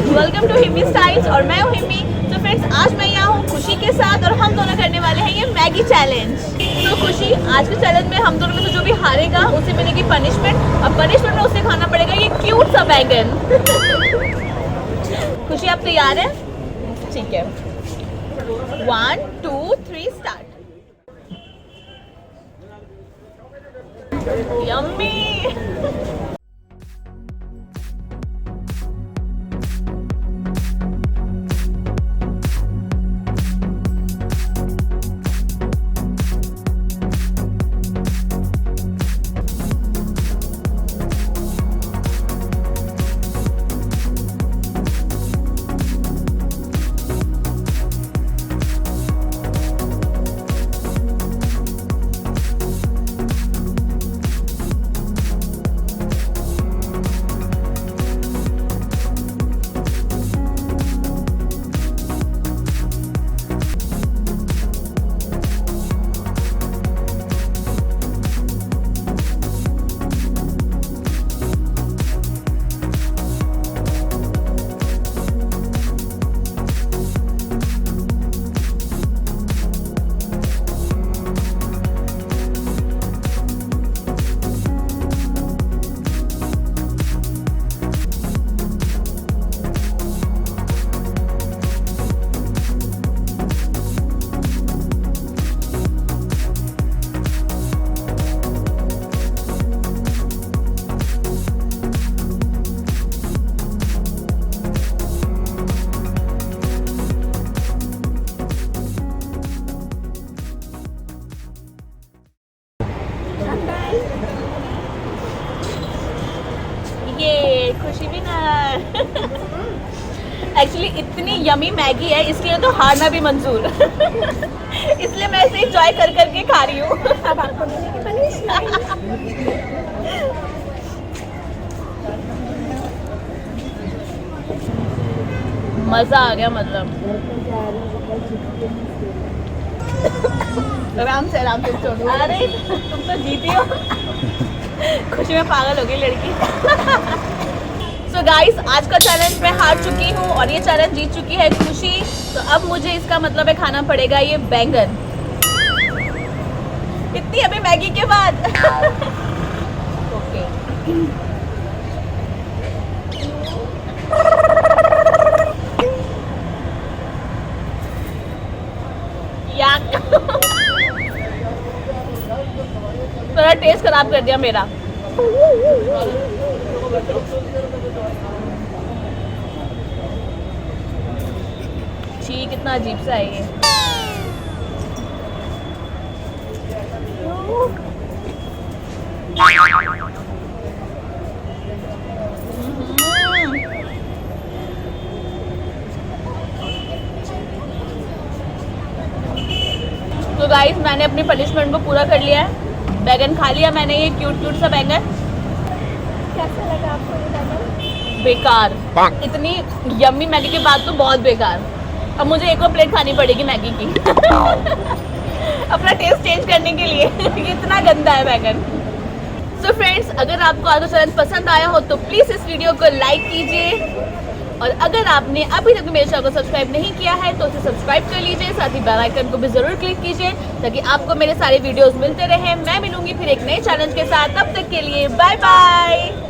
Welcome to हिमी styles और मैं हूँ हिमी। तो फ्रेंड्स, आज मैं यहाँ हूँ खुशी के साथ और हम दोनों करने वाले हैं ये मैगी चैलेंज। तो खुशी, आज के चैलेंज में हम दोनों में से जो भी हारेगा उसे मिलेगी पनिशमेंट और पनिशमेंट में उसे खाना पड़ेगा ये क्यूट सा बैंगन। खुशी, आप तैयार हैं? ठीक है, 1 2 3 स्टार्ट। यम्मी। ये खुशी भी ना एक्चुअली इतनी यमी मैगी है, इसके लिए तो हारना भी मंजूर। इसलिए मैं इसे एंजॉय कर करके खा रही हूँ। अब आपको मजा आ गया, मतलब आराम से छोड़ो। अरे तुम तो जीती हो। खुशी में पागल हो गई लड़की। सो गाइस, आज का चैलेंज मैं हार चुकी हूँ और ये चैलेंज जीत चुकी है खुशी। तो अब मुझे इसका मतलब है खाना पड़ेगा ये बैंगन, इतनी अभी मैगी के बाद। ओके। थोड़ा टेस्ट खराब कर दिया मेरा। छी, कितना अजीब सा है ये। तो गाइस, मैंने अपनी पनिशमेंट को पूरा कर लिया है। बैगन खा लिया मैंने, ये क्यूट सा बैगन। कैसा लगा आपको ये बैगन? बेकार। इतनी यम्मी मैगी के बाद तो बहुत बेकार। अब मुझे एक और प्लेट खानी पड़ेगी मैगी की। अपना टेस्ट चेंज करने के लिए। इतना गंदा है बैगन। सो फ्रेंड्स, अगर आपको आज का चैलेंज पसंद आया हो तो प्लीज़ इस वीडियो को लाइक कीजिए और अगर आपने अभी तक मेरे चैनल को सब्सक्राइब नहीं किया है तो उसे सब्सक्राइब कर लीजिए। साथ ही बेल आइकन को भी ज़रूर क्लिक कीजिए ताकि आपको मेरे सारे वीडियोस मिलते रहें। मैं मिलूंगी फिर एक नए चैलेंज के साथ। तब तक के लिए बाय बाय।